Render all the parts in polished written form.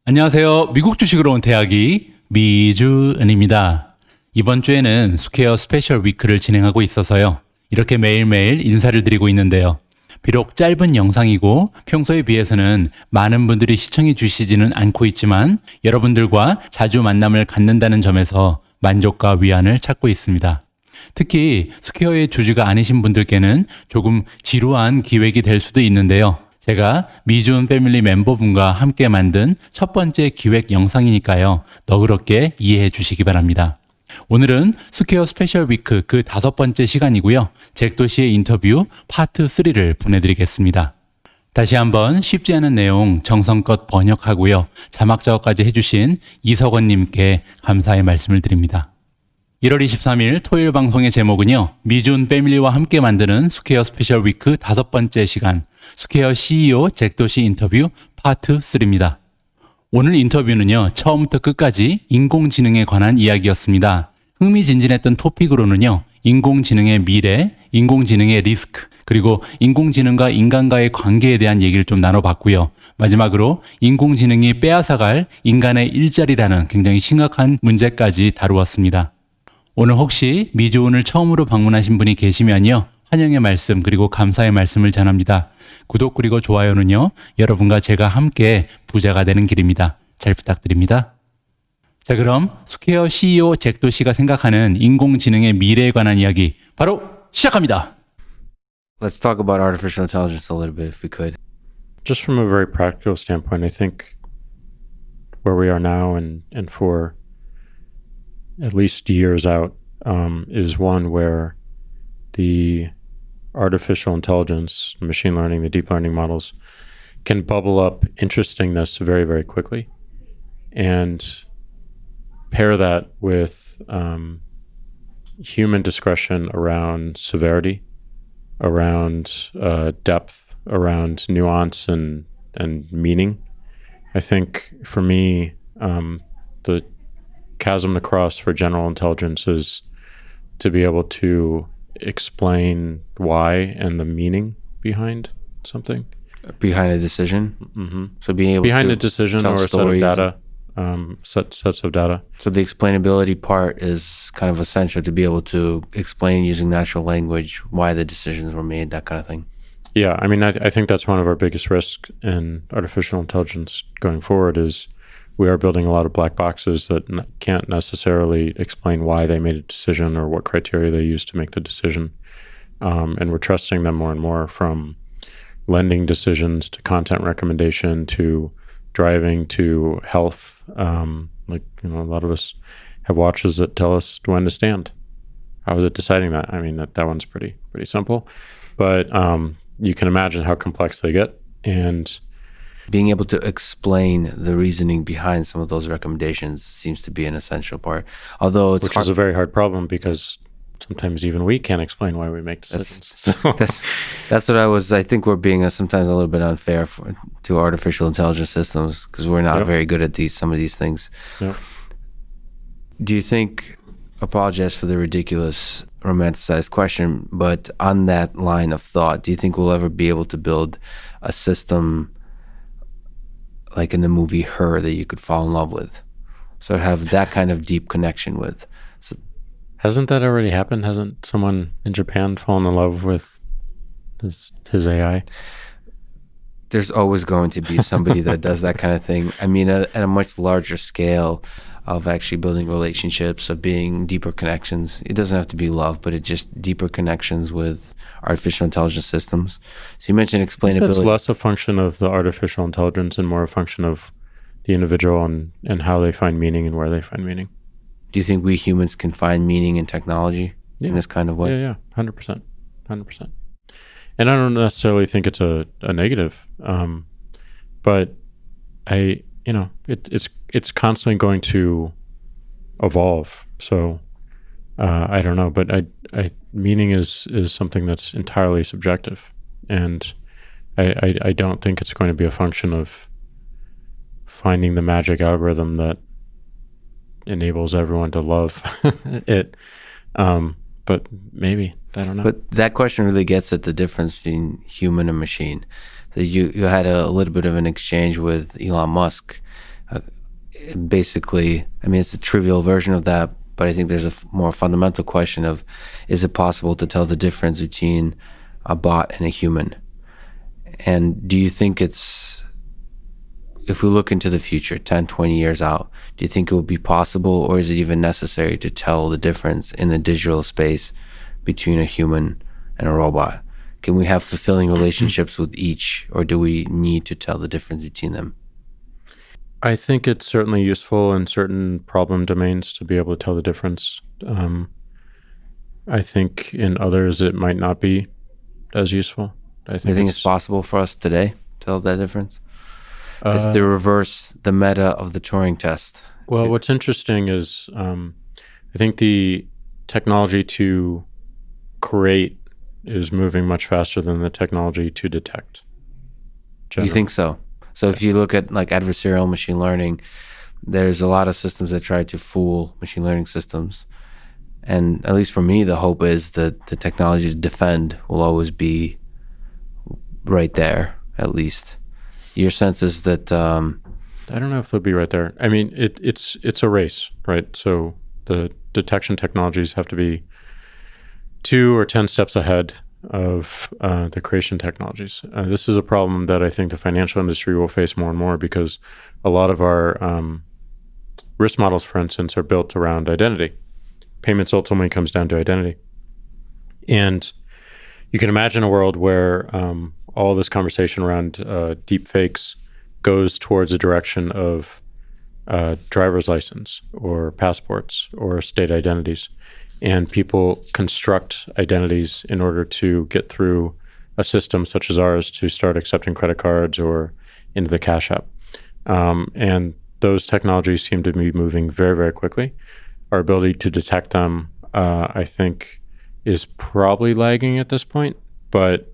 안녕하세요. 미국 주식으로 온 대학이 미주은입니다. 이번 주에는 스퀘어 스페셜 위크를 진행하고 있어서요. 이렇게 매일매일 인사를 드리고 있는데요. 비록 짧은 영상이고 평소에 비해서는 많은 분들이 시청해 주시지는 않고 있지만 여러분들과 자주 만남을 갖는다는 점에서 만족과 위안을 찾고 있습니다. 특히 스퀘어의 주주가 아니신 분들께는 조금 지루한 기획이 될 수도 있는데요. 제가 미주은 패밀리 멤버분과 함께 만든 첫 번째 기획 영상이니까요. 너그럽게 이해해 주시기 바랍니다. 오늘은 스퀘어 스페셜 위크 그 5번째 시간이고요. 잭도시의 인터뷰 파트 3를 보내드리겠습니다. 다시 한번 쉽지 않은 내용 정성껏 번역하고요. 자막 작업까지 해주신 이석원님께 감사의 말씀을 드립니다. 1월 23일 토요일 방송의 제목은요. 미주은 패밀리와 함께 만드는 스퀘어 스페셜 위크 5번째 시간 스퀘어 CEO 잭도시 인터뷰 파트 3입니다. 오늘 인터뷰는요. 처음부터 끝까지 인공지능에 관한 이야기였습니다. 흥미진진했던 토픽으로는요. 인공지능의 미래, 인공지능의 리스크, 그리고 인공지능과 인간과의 관계에 대한 얘기를 좀 나눠봤고요. 마지막으로 인공지능이 빼앗아갈 인간의 일자리라는 굉장히 심각한 문제까지 다루었습니다. 오늘 혹시 미주은을 처음으로 방문하신 분이 계시면요. 환영의 말씀 그리고 감사의 말씀을 전합니다. 구독 그리고 좋아요는요. 여러분과 제가 함께 부자가 되는 길입니다. 잘 부탁드립니다. 자, 그럼 스퀘어 CEO 잭도시가 생각하는 인공지능의 미래에 관한 이야기 바로 시작합니다. Let's talk about artificial intelligence a little bit if we could. Just from a very practical standpoint, I think where we are now and for at least years out is one where the artificial intelligence, machine learning, the deep learning models can bubble up interestingness very, very quickly and pair that with human discretion around severity, around depth, around nuance and meaning. I think for me, the chasm to cross for general intelligence is to be able to explain why and the meaning behind something. Behind a decision? Mm-hmm. So being able behind to a decision tell or a set of data, sets of data. So the explainability part is kind of essential to be able to explain using natural language why the decisions were made, that kind of thing. Yeah, I mean, I think that's one of our biggest risks in artificial intelligence going forward is we are building a lot of black boxes that can't necessarily explain why they made a decision or what criteria they used to make the decision. And we're trusting them more and more, from lending decisions to content recommendation to driving to health. A lot of us have watches that tell us when to stand. How is it deciding that? I mean, that one's pretty simple, but you can imagine how complex they get. And being able to explain the reasoning behind some of those recommendations seems to be an essential part. Although it's which is a very hard problem because sometimes even we can't explain why we make decisions. That's what I think we're being sometimes a little bit unfair to artificial intelligence systems because we're not very good at some of these things. Yep. Do you think, apologize for the ridiculous romanticized question, but on that line of thought, do you think we'll ever be able to build a system like in the movie Her that you could fall in love with? So have that kind of deep connection with. So, hasn't that already happened? Hasn't someone in Japan fallen in love with his AI? There's always going to be somebody that does that kind of thing. I mean, at a much larger scale of actually building relationships, of being deeper connections. It doesn't have to be love, but it's just deeper connections with artificial intelligence systems. So you mentioned explainability. That's less a function of the artificial intelligence and more a function of the individual and how they find meaning and where they find meaning. Do you think we humans can find meaning in technology in this kind of way? Yeah, 100%. And I don't necessarily think it's a negative, but it's constantly going to evolve. So I don't know, but I meaning is something that's entirely subjective, and I don't think it's going to be a function of finding the magic algorithm that enables everyone to love it. But maybe, I don't know. But that question really gets at the difference between human and machine. So you had a little bit of an exchange with Elon Musk basically, I mean, it's a trivial version of that, but I think there's a more fundamental question of, is it possible to tell the difference between a bot and a human? And do you think it's, if we look into the future, 10, 20 years out, do you think it will be possible, or is it even necessary to tell the difference in the digital space between a human and a robot? Can we have fulfilling relationships with each, or do we need to tell the difference between them? I think it's certainly useful in certain problem domains to be able to tell the difference. I think in others it might not be as useful. Do you think it's possible for us today to tell that difference? It's the reverse, the meta of the Turing test. Well, what's interesting is I think the technology to create is moving much faster than the technology to detect. You think so? So if you look at like adversarial machine learning, there's a lot of systems that try to fool machine learning systems. And at least for me, the hope is that the technology to defend will always be right there, at least. Your sense is that... I don't know if they'll be right there. I mean, it's a race, right? So the detection technologies have to be 2 or 10 steps ahead of the creation technologies. This is a problem that I think the financial industry will face more and more, because a lot of our risk models, for instance, are built around identity. Payments ultimately comes down to identity. And you can imagine a world where all this conversation around deep fakes goes towards a direction of driver's license or passports or state identities. And people construct identities in order to get through a system such as ours to start accepting credit cards or into the Cash App. And those technologies seem to be moving very, very quickly. Our ability to detect them, I think, is probably lagging at this point, but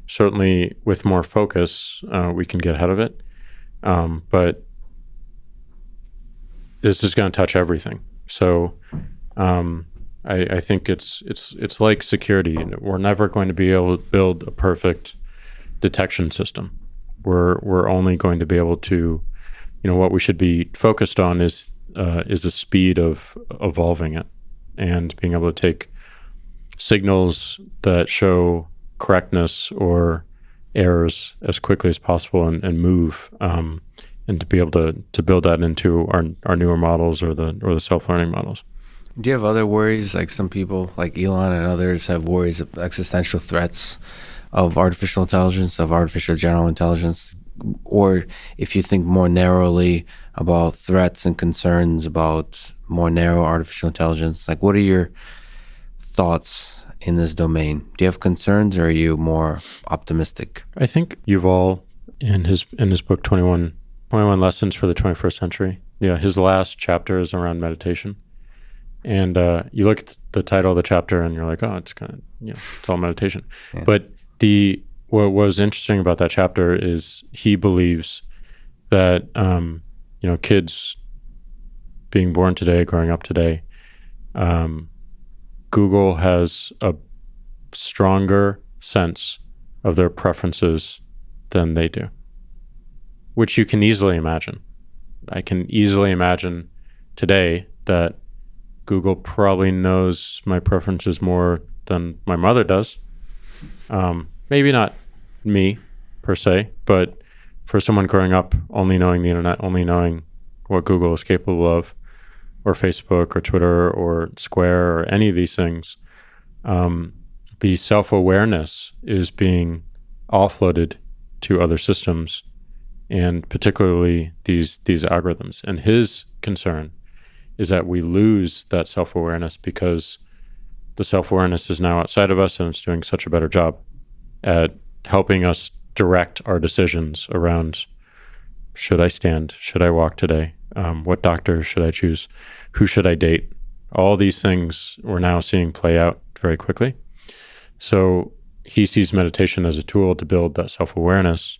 certainly with more focus, we can get ahead of it. But this is going to touch everything. So I think it's like security. We're never going to be able to build a perfect detection system. We're only going to be able to, what we should be focused on is the speed of evolving it and being able to take signals that show correctness or errors as quickly as possible and move and to be able to build that into our newer models or the self-learning models. Do you have other worries, like some people like Elon and others have worries of existential threats of artificial intelligence, of artificial general intelligence? Or if you think more narrowly about threats and concerns about more narrow artificial intelligence, like what are your thoughts in this domain? Do you have concerns, or are you more optimistic? I think Yuval, in his book 21 Lessons for the 21st Century, his last chapter is around meditation. And you look at the title of the chapter and you're like, oh, it's kind of, it's all meditation. Yeah. But what was interesting about that chapter is he believes that, kids being born today, growing up today, Google has a stronger sense of their preferences than they do, which you can easily imagine. I can easily imagine today that Google probably knows my preferences more than my mother does. Maybe not me per se, but for someone growing up only knowing the internet, only knowing what Google is capable of, or Facebook or Twitter or Square or any of these things, the self-awareness is being offloaded to other systems, and particularly these algorithms. And his concern is that we lose that self-awareness because the self-awareness is now outside of us, and it's doing such a better job at helping us direct our decisions around, should I stand? Should I walk today? What doctor should I choose? Who should I date? All these things we're now seeing play out very quickly. So he sees meditation as a tool to build that self-awareness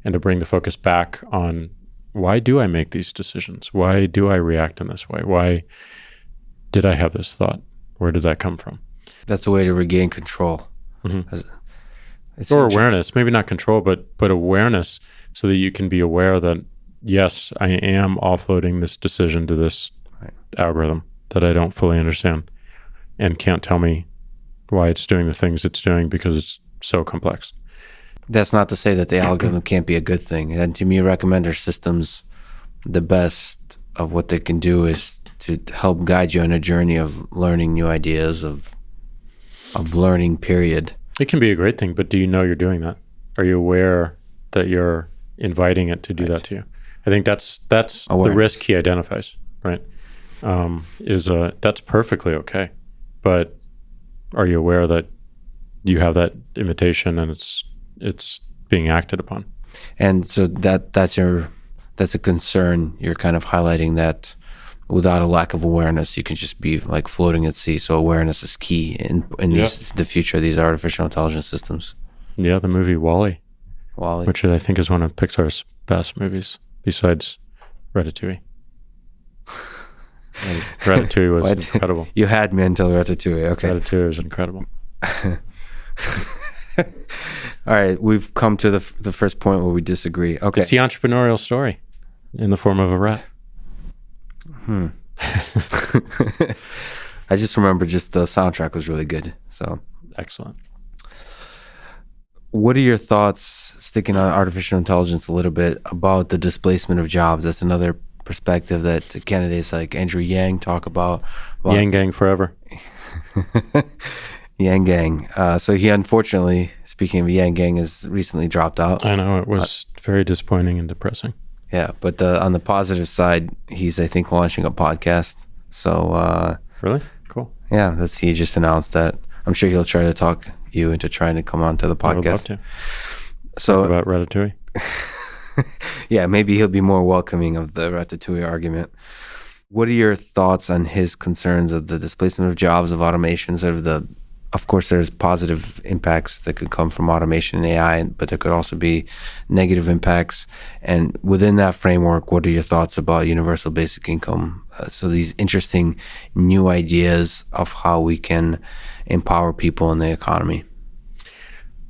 and to bring the focus back on, why do I make these decisions? Why do I react in this way? Why did I have this thought? Where did that come from? That's a way to regain control. Mm-hmm. Or awareness, maybe not control, but awareness, so that you can be aware that yes, I am offloading this decision to this algorithm that I don't fully understand and can't tell me why it's doing the things it's doing because it's so complex. That's not to say that the algorithm can't be a good thing. And to me, recommender systems, the best of what they can do is to help guide you on a journey of learning new ideas, of learning, period. It can be a great thing, but do you know you're doing that? Are you aware that you're inviting it to do that to you? I think that's the risk he identifies, right? That's perfectly okay. But are you aware that you have that invitation and it's being acted upon? And so that's a concern. You're kind of highlighting that without a lack of awareness, you can just be like floating at sea. So awareness is key in the future of these artificial intelligence systems. Yeah, the movie WALL-E, which I think is one of Pixar's best movies besides Ratatouille. Ratatouille was incredible. You had me until Ratatouille. Okay. Ratatouille was incredible. All right, we've come to the first point where we disagree. Okay. It's the entrepreneurial story in the form of a rat. I just remember the soundtrack was really good. So excellent. What are your thoughts, sticking on artificial intelligence a little bit, about the displacement of jobs? That's another perspective that candidates like Andrew Yang talk about. Yang Gang forever. Yang Gang. So he, unfortunately, speaking of Yang Gang, has recently dropped out. I know, it was very disappointing and depressing. Yeah, but on the positive side, he's, I think, launching a podcast. So really? Cool. Yeah, he just announced that. I'm sure he'll try to talk you into trying to come on to the podcast. I would love to. So, talk about Ratatouille. Yeah, maybe he'll be more welcoming of the Ratatouille argument. What are your thoughts on his concerns of the displacement of jobs, of automation, of course, there's positive impacts that could come from automation and AI, but there could also be negative impacts. And within that framework, what are your thoughts about universal basic income? So these interesting new ideas of how we can empower people in the economy.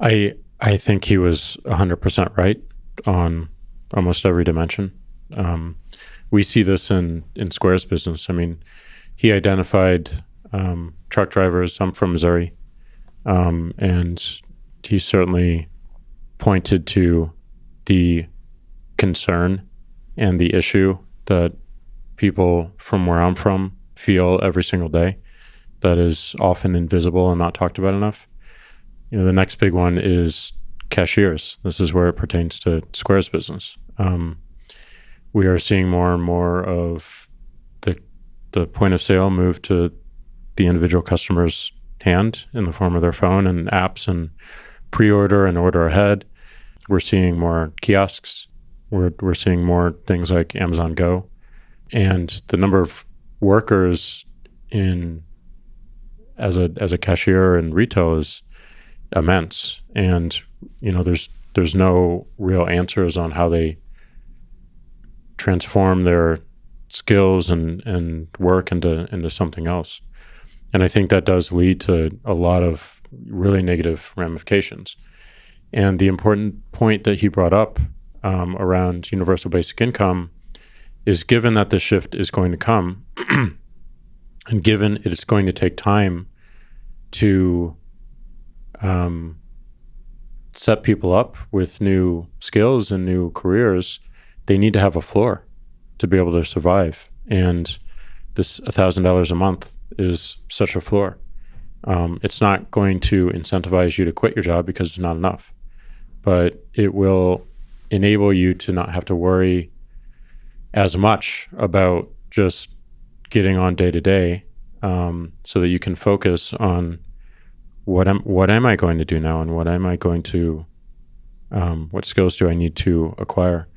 I think he was 100% right on almost every dimension. We see this in Square's business. I mean, he identified truck drivers. I'm from Missouri, and he certainly pointed to the concern and the issue that people from where I'm from feel every single day that is often invisible and not talked about enough. The next big one is cashiers. This is where it pertains to Square's business. We are seeing more and more of the point of sale move to the individual customer's hand in the form of their phone and apps and pre-order and order ahead. We're seeing more kiosks. We're seeing more things like Amazon Go. And the number of workers as a cashier in retail is immense. And there's no real answers on how they transform their skills and work into something else. And I think that does lead to a lot of really negative ramifications. And the important point that he brought up around universal basic income is, given that the shift is going to come, and given it's going to take time to set people up with new skills and new careers, they need to have a floor to be able to survive. And this $1,000 a month is such a floor. It's not going to incentivize you to quit your job because it's not enough, but it will enable you to not have to worry as much about just getting on day to day, so that you can focus on what am I going to do now, and what am I going to what skills do I need to acquire.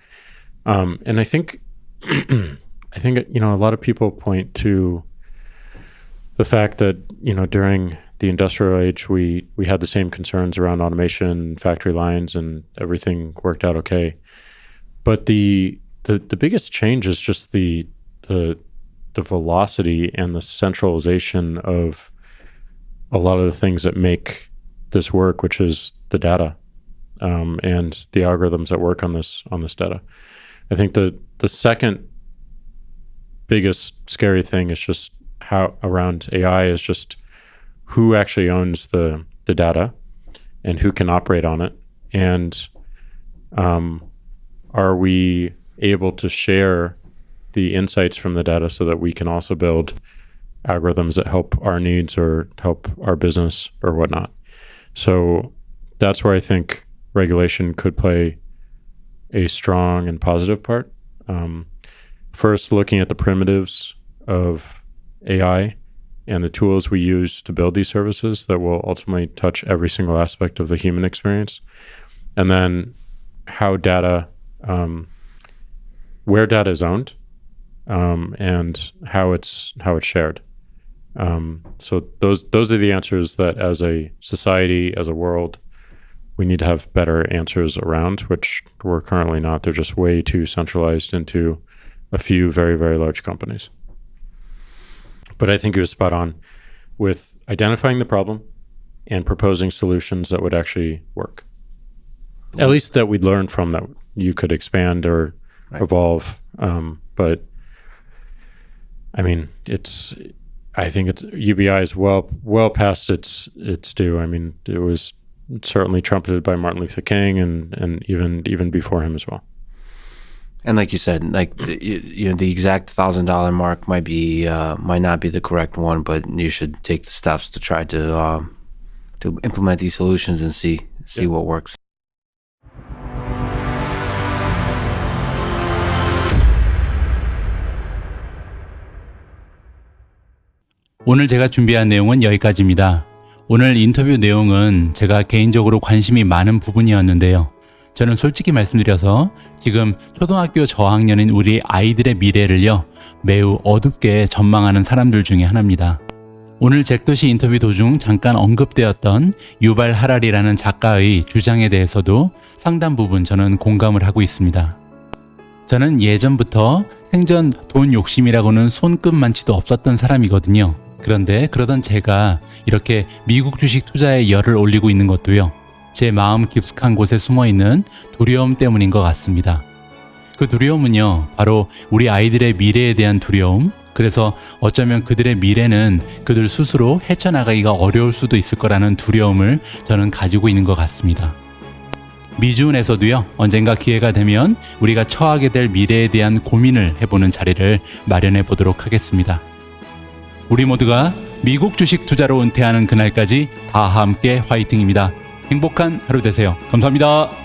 And I think a lot of people point to the fact that during the industrial age we had the same concerns around automation, factory lines, and everything worked out okay. But the biggest change is just the velocity and the centralization of a lot of the things that make this work, which is the data and the algorithms that work on this data. I think the second biggest scary thing is just how around AI is just who actually owns the data and who can operate on it, and are we able to share the insights from the data so that we can also build algorithms that help our needs or help our business or whatnot. So that's where I think regulation could play a strong and positive part. First, looking at the primitives of AI and the tools we use to build these services that will ultimately touch every single aspect of the human experience. And then how data, where data is owned, and how it's shared. So those are the answers that as a society, as a world, we need to have better answers around, which we're currently not. They're just way too centralized into a few very, very large companies. But I think he was spot on with identifying the problem and proposing solutions that would actually work. At least that we'd learn from, that you could expand or evolve. But I mean, I think it's UBI is well past its due. I mean, it was certainly trumpeted by Martin Luther King and even before him as well. And like you said, like the exact $1,000 mark might not be the correct one, but you should take the steps to try to implement these solutions and see what works. 오늘 제가 준비한 내용은 여기까지입니다. 오늘 인터뷰 내용은 제가 개인적으로 관심이 많은 부분이었는데요. 저는 솔직히 말씀드려서 지금 초등학교 저학년인 우리 아이들의 미래를요, 매우 어둡게 전망하는 사람들 중에 하나입니다. 오늘 잭도시 인터뷰 도중 잠깐 언급되었던 유발 하라리라는 작가의 주장에 대해서도 상당 부분 저는 공감을 하고 있습니다. 저는 예전부터 생전 돈 욕심이라고는 손끝만치도 없었던 사람이거든요. 그런데 그러던 제가 이렇게 미국 주식 투자에 열을 올리고 있는 것도요, 제 마음 깊숙한 곳에 숨어있는 두려움 때문인 것 같습니다. 그 두려움은요, 바로 우리 아이들의 미래에 대한 두려움, 그래서 어쩌면 그들의 미래는 그들 스스로 헤쳐나가기가 어려울 수도 있을 거라는 두려움을 저는 가지고 있는 것 같습니다. 미주은에서도요, 언젠가 기회가 되면 우리가 처하게 될 미래에 대한 고민을 해보는 자리를 마련해 보도록 하겠습니다. 우리 모두가 미국 주식 투자로 은퇴하는 그날까지 다 함께 화이팅입니다. 행복한 하루 되세요. 감사합니다.